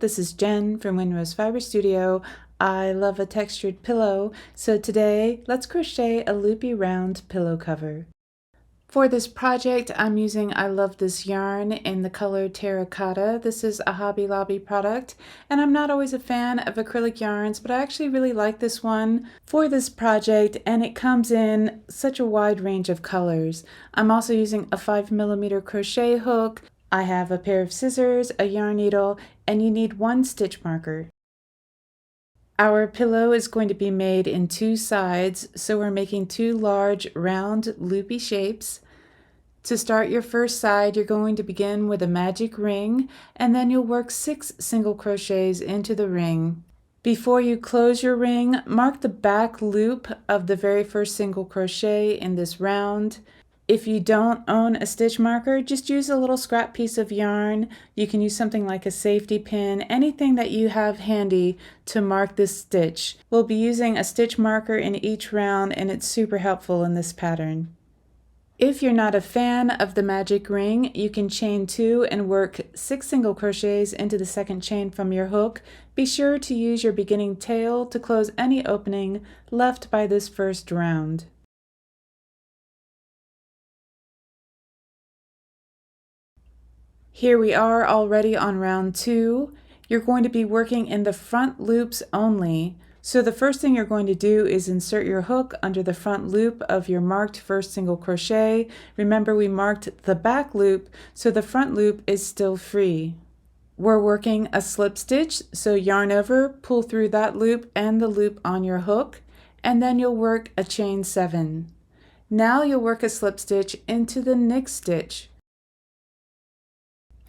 this is Jen from Windrose Fiber Studio. I love a textured pillow, so today let's crochet a loopy round pillow cover. For this project, I'm using I Love This yarn in the color Terracotta. This is a Hobby Lobby product, and I'm not always a fan of acrylic yarns, but I actually really like this one for this project, and it comes in such a wide range of colors. I'm also using a 5mm crochet hook. I have a pair of scissors, a yarn needle, and you need one stitch marker. Our pillow is going to be made in two sides, so we're making two large round loopy shapes. To start your first side, you're going to begin with a magic ring, and then you'll work 6 single crochets into the ring. Before you close your ring, mark the back loop of the very first single crochet in this round. If you don't own a stitch marker, just use a little scrap piece of yarn. You can use something like a safety pin, anything that you have handy to mark this stitch. We'll be using a stitch marker in each round, and it's super helpful in this pattern. If you're not a fan of the magic ring, you can chain 2 and work 6 single crochets into the second chain from your hook. Be sure to use your beginning tail to close any opening left by this first round. Here we are already on round 2. You're going to be working in the front loops only. So the first thing you're going to do is insert your hook under the front loop of your marked first single crochet. Remember, we marked the back loop, so the front loop is still free. We're working a slip stitch, so yarn over, pull through that loop and the loop on your hook, and then you'll work a chain 7. Now you'll work a slip stitch into the next stitch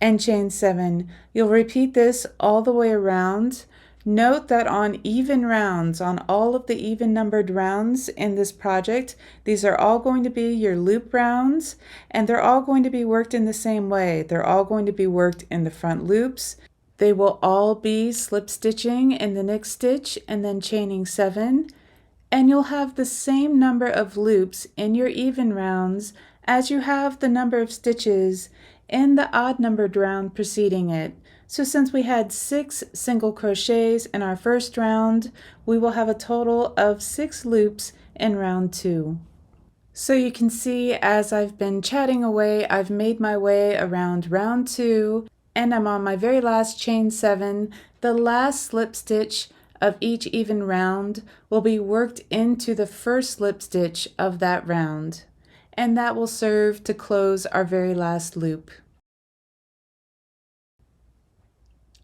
and chain 7. You'll repeat this all the way around. Note that on even rounds, on all of the even numbered rounds in this project, these are all going to be your loop rounds, and they're all going to be worked in the same way. They're all going to be worked in the front loops. They will all be slip stitching in the next stitch and then chaining 7, and you'll have the same number of loops in your even rounds as you have the number of stitches in the odd numbered round preceding it. So since we had 6 single crochets in our first round, we will have a total of 6 loops in round 2. So you can see as I've been chatting away, I've made my way around round 2, and I'm on my very last chain 7. The last slip stitch of each even round will be worked into the first slip stitch of that round, and that will serve to close our very last loop.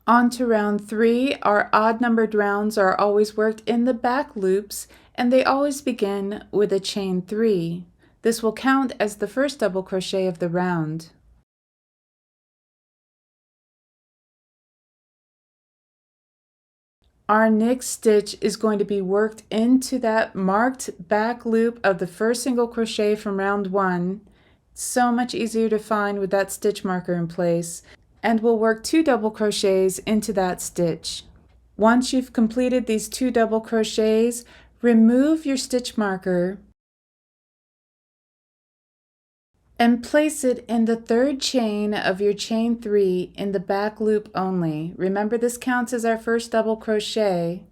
On to round 3, our odd numbered rounds are always worked in the back loops, and they always begin with a chain 3. This will count as the first double crochet of the round. Our next stitch is going to be worked into that marked back loop of the first single crochet from round 1. So much easier to find with that stitch marker in place. And we'll work 2 double crochets into that stitch. Once you've completed these 2 double crochets, remove your stitch marker and place it in the third chain of your chain 3 in the back loop only. Remember, this counts as our first double crochet.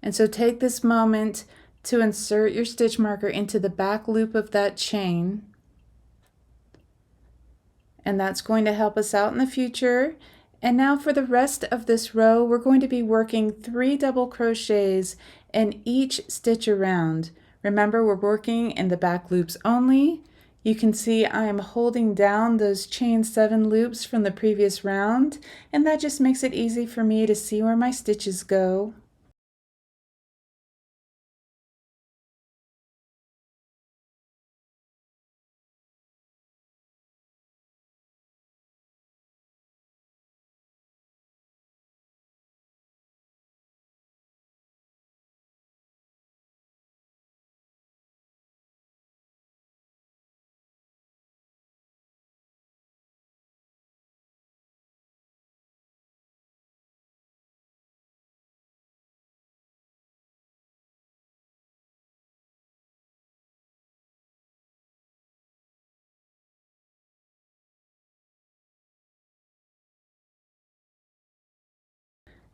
And so take this moment to insert your stitch marker into the back loop of that chain. And that's going to help us out in the future. And now for the rest of this row, we're going to be working 3 double crochets in each stitch around. Remember, we're working in the back loops only. You can see I am holding down those chain 7 loops from the previous round, and that just makes it easy for me to see where my stitches go.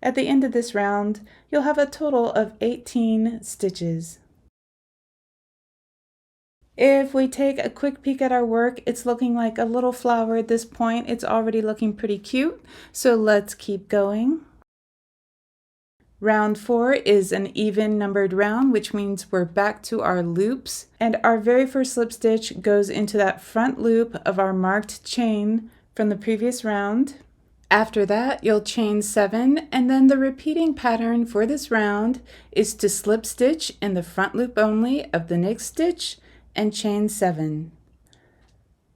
At the end of this round, you'll have a total of 18 stitches. If we take a quick peek at our work, it's looking like a little flower at this point. It's already looking pretty cute, so let's keep going. Round 4 is an even numbered round, which means we're back to our loops, and our very first slip stitch goes into that front loop of our marked chain from the previous round. After that, you'll chain 7, and then the repeating pattern for this round is to slip stitch in the front loop only of the next stitch and chain 7.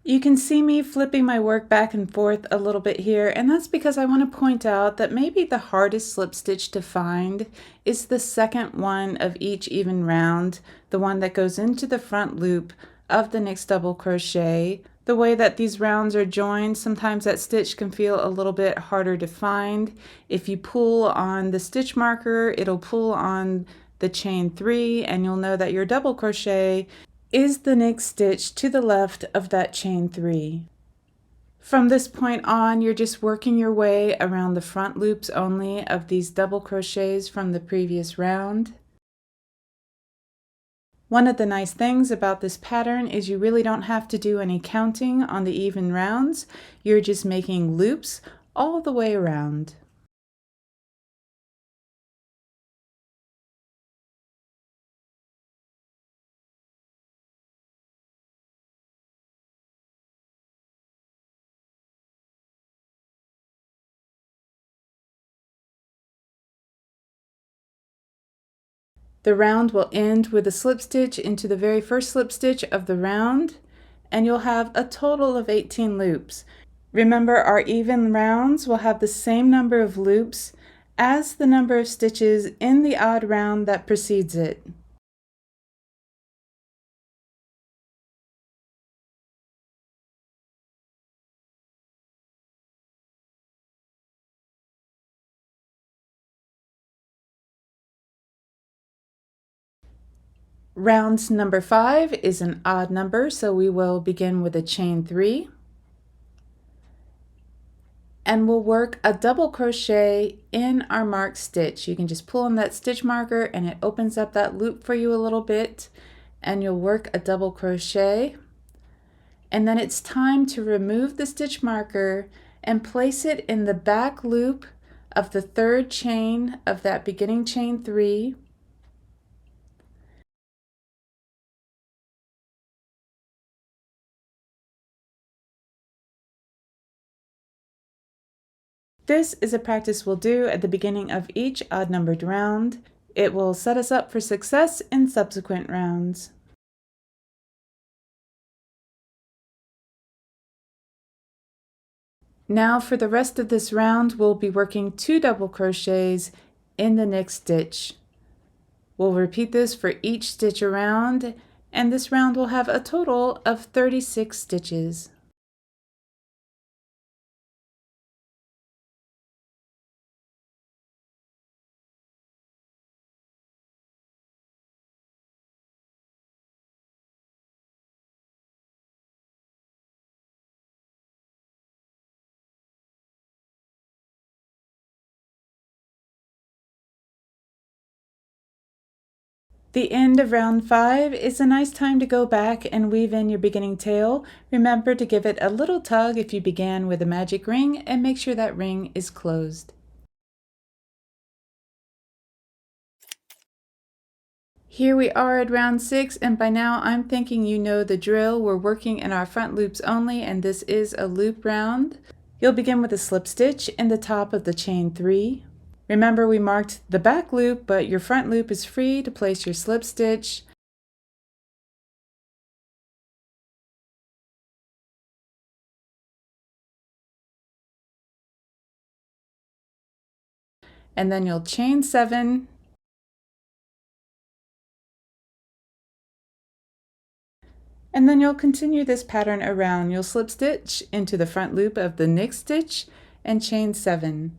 You can see me flipping my work back and forth a little bit here, and that's because I want to point out that maybe the hardest slip stitch to find is the second one of each even round, the one that goes into the front loop of the next double crochet. The way that these rounds are joined, sometimes that stitch can feel a little bit harder to find. If you pull on the stitch marker, it'll pull on the chain 3, and you'll know that your double crochet is the next stitch to the left of that chain 3. From this point on, you're just working your way around the front loops only of these double crochets from the previous round. One of the nice things about this pattern is you really don't have to do any counting on the even rounds. You're just making loops all the way around. The round will end with a slip stitch into the very first slip stitch of the round, and you'll have a total of 18 loops. Remember, our even rounds will have the same number of loops as the number of stitches in the odd round that precedes it. Round number 5 is an odd number, so we will begin with a chain 3. And we'll work a double crochet in our marked stitch. You can just pull on that stitch marker and it opens up that loop for you a little bit, and you'll work a double crochet. And then it's time to remove the stitch marker and place it in the back loop of the third chain of that beginning chain 3. This is a practice we'll do at the beginning of each odd numbered round. It will set us up for success in subsequent rounds. Now for the rest of this round, we'll be working 2 double crochets in the next stitch. We'll repeat this for each stitch around, and this round will have a total of 36 stitches. The end of round 5 is a nice time to go back and weave in your beginning tail. Remember to give it a little tug if you began with a magic ring, and make sure that ring is closed. Here we are at round 6, and by now I'm thinking you know the drill. We're working in our front loops only, and this is a loop round. You'll begin with a slip stitch in the top of the chain 3. Remember, we marked the back loop, but your front loop is free to place your slip stitch. And then you'll chain 7. And then you'll continue this pattern around. You'll slip stitch into the front loop of the next stitch and chain 7.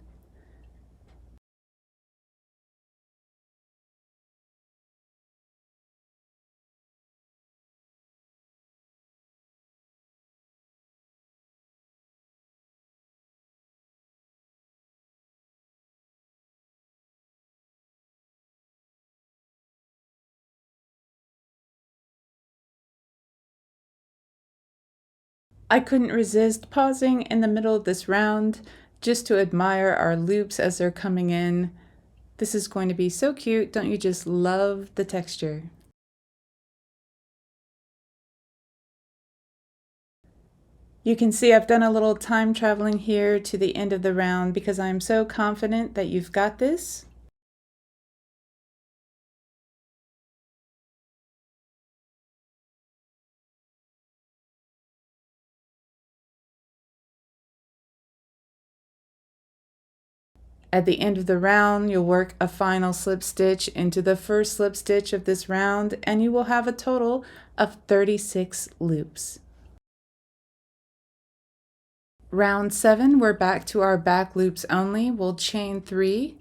I couldn't resist pausing in the middle of this round just to admire our loops as they're coming in. This is going to be so cute. Don't you just love the texture? You can see I've done a little time traveling here to the end of the round because I'm so confident that you've got this. At the end of the round, you'll work a final slip stitch into the first slip stitch of this round, and you will have a total of 36 loops. Round 7, we're back to our back loops only. We'll chain 3,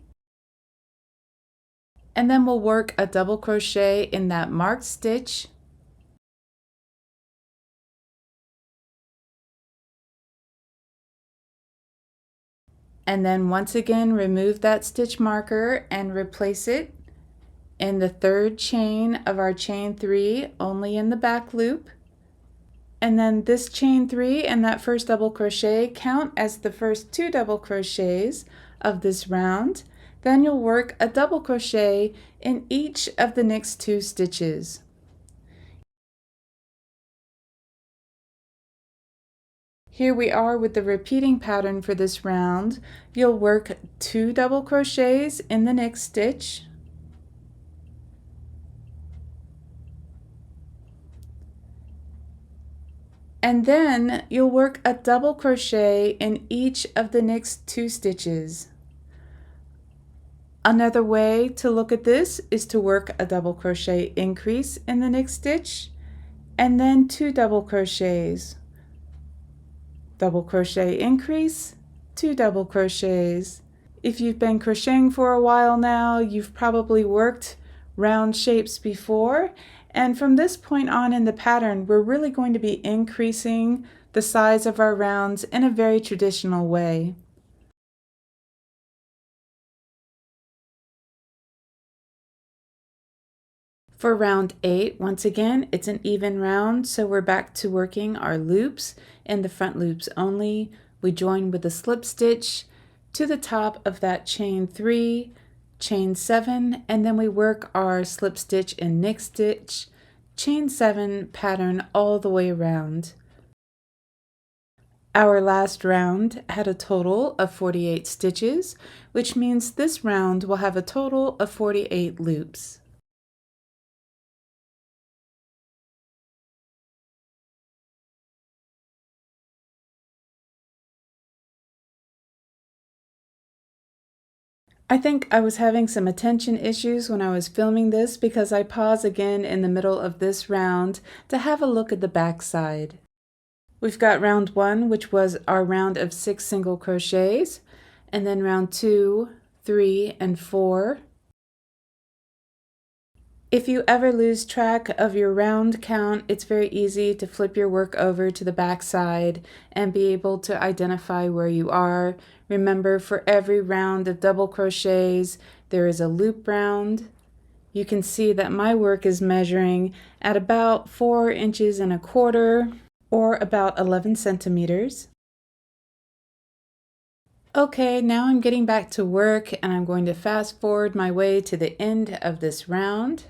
and then we'll work a double crochet in that marked stitch. And then once again, remove that stitch marker and replace it in the third chain of our chain 3, only in the back loop. And then this chain 3 and that first double crochet count as the first 2 double crochets of this round. Then you'll work a double crochet in each of the next 2 stitches. Here we are with the repeating pattern for this round. You'll work 2 double crochets in the next stitch. And then you'll work a double crochet in each of the next 2 stitches. Another way to look at this is to work a double crochet increase in the next stitch, and then 2 double crochets. Double crochet increase, 2 double crochets. If you've been crocheting for a while now, you've probably worked round shapes before, and from this point on in the pattern, we're really going to be increasing the size of our rounds in a very traditional way. For round 8, once again, it's an even round, so we're back to working our loops in the front loops only. We join with a slip stitch to the top of that chain 3, chain 7, and then we work our slip stitch in next stitch, chain 7 pattern all the way around. Our last round had a total of 48 stitches, which means this round will have a total of 48 loops. I think I was having some attention issues when I was filming this because I pause again in the middle of this round to have a look at the back side. We've got round 1, which was our round of 6 single crochets, and then round 2, 3, and 4. If you ever lose track of your round count, it's very easy to flip your work over to the back side and be able to identify where you are. Remember, for every round of double crochets, there is a loop round. You can see that my work is measuring at about 4 inches and a quarter, or about 11 centimeters. Okay, now I'm getting back to work and I'm going to fast forward my way to the end of this round.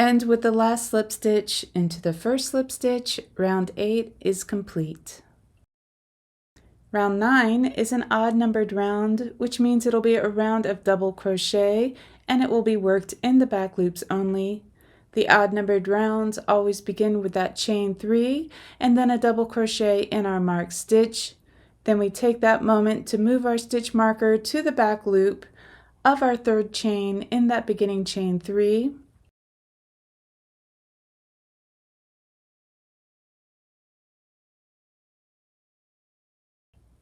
And with the last slip stitch into the first slip stitch, round 8 is complete. Round 9 is an odd numbered round, which means it'll be a round of double crochet and it will be worked in the back loops only. The odd numbered rounds always begin with that chain 3 and then a double crochet in our marked stitch. Then we take that moment to move our stitch marker to the back loop of our third chain in that beginning chain 3.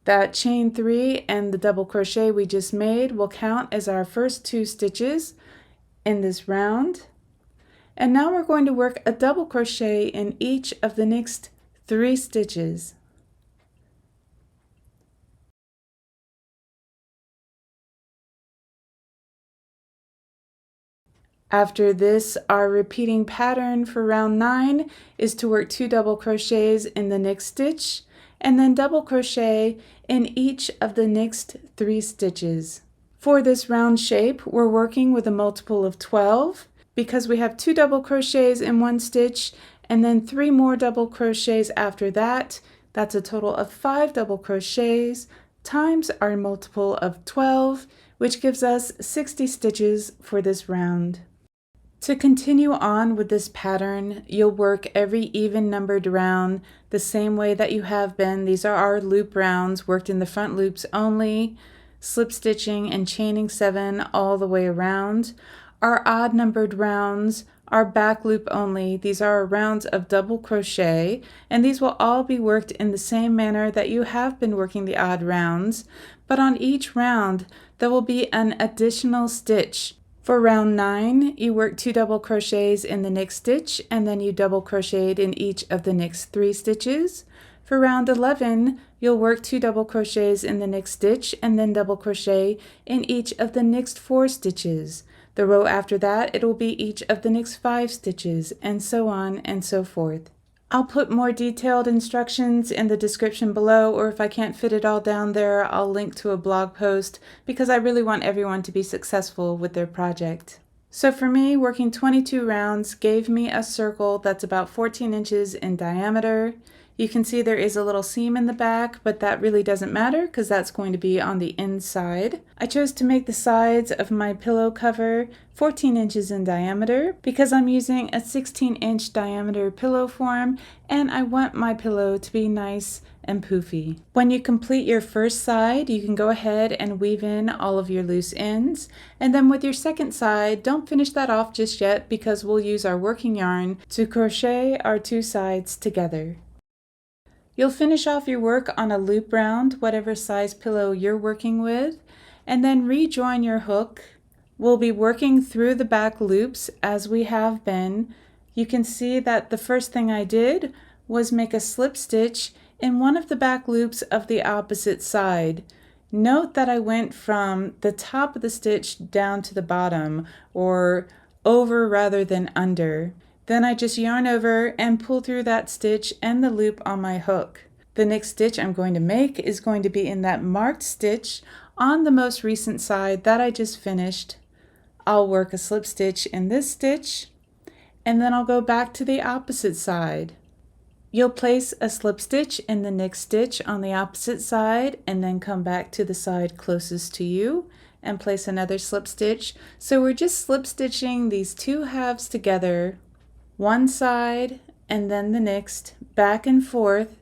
That chain 3 and the double crochet we just made will count as our first 2 stitches in this round. And now we're going to work a double crochet in each of the next 3 stitches. After this, our repeating pattern for round 9 is to work 2 double crochets in the next stitch and then double crochet in each of the next 3 stitches. For this round shape, we're working with a multiple of 12 because we have 2 double crochets in one stitch and then 3 more double crochets after that. That's a total of 5 double crochets times our multiple of 12, which gives us 60 stitches for this round. To continue on with this pattern, you'll work every even numbered round the same way that you have been. These are our loop rounds worked in the front loops only, slip stitching and chaining 7 all the way around. Our odd numbered rounds are back loop only. These are rounds of double crochet, and these will all be worked in the same manner that you have been working the odd rounds, but on each round there will be an additional stitch. For round 9, you work 2 double crochets in the next stitch and then you double crocheted in each of the next 3 stitches. For round 11, you'll work 2 double crochets in the next stitch and then double crochet in each of the next 4 stitches. The row after that, it will be each of the next 5 stitches, and so on and so forth. I'll put more detailed instructions in the description below, or if I can't fit it all down there, I'll link to a blog post because I really want everyone to be successful with their project. So for me, working 22 rounds gave me a circle that's about 14 inches in diameter. You can see there is a little seam in the back, but that really doesn't matter because that's going to be on the inside. I chose to make the sides of my pillow cover 14 inches in diameter because I'm using a 16-inch diameter pillow form and I want my pillow to be nice and poofy. When you complete your first side, you can go ahead and weave in all of your loose ends, and then with your second side, don't finish that off just yet because we'll use our working yarn to crochet our 2 sides together. You'll finish off your work on a loop round, whatever size pillow you're working with, and then rejoin your hook. We'll be working through the back loops as we have been. You can see that the first thing I did was make a slip stitch in one of the back loops of the opposite side. Note that I went from the top of the stitch down to the bottom, or over rather than under. Then I just yarn over and pull through that stitch and the loop on my hook. The next stitch I'm going to make is going to be in that marked stitch on the most recent side that I just finished. I'll work a slip stitch in this stitch, and then I'll go back to the opposite side. You'll place a slip stitch in the next stitch on the opposite side and then come back to the side closest to you and place another slip stitch. So we're just slip stitching these 2 halves together, one side and then the next, back and forth.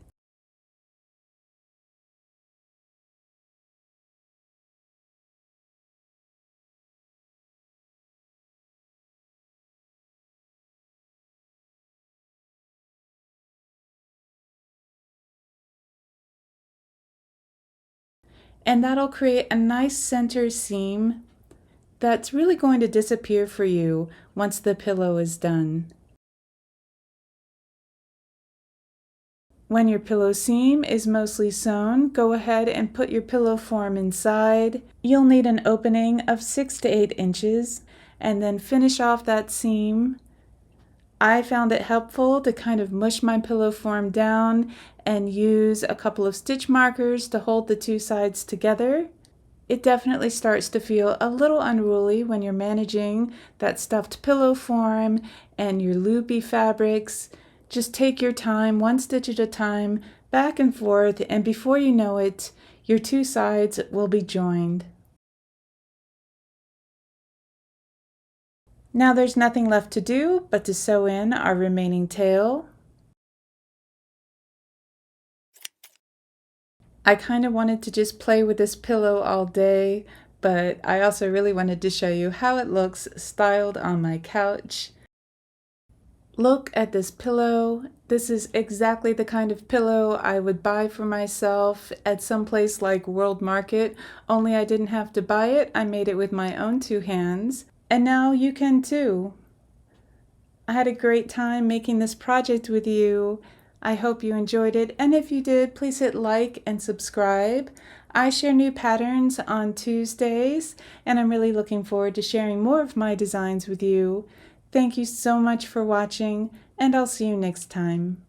And that'll create a nice center seam that's really going to disappear for you once the pillow is done. When your pillow seam is mostly sewn, go ahead and put your pillow form inside. You'll need an opening of 6 to 8 inches and then finish off that seam. I found it helpful to kind of mush my pillow form down and use a couple of stitch markers to hold the 2 sides together. It definitely starts to feel a little unruly when you're managing that stuffed pillow form and your loopy fabrics. Just take your time, 1 stitch at a time, back and forth, and before you know it, your 2 sides will be joined. Now there's nothing left to do but to sew in our remaining tail. I kind of wanted to just play with this pillow all day, but I also really wanted to show you how it looks styled on my couch. Look at this pillow. This is exactly the kind of pillow I would buy for myself at some place like World Market, only I didn't have to buy it. I made it with my own 2 hands. And now you can too. I had a great time making this project with you. I hope you enjoyed it, and if you did, please hit like and subscribe. I share new patterns on Tuesdays, and I'm really looking forward to sharing more of my designs with you. Thank you so much for watching, and I'll see you next time.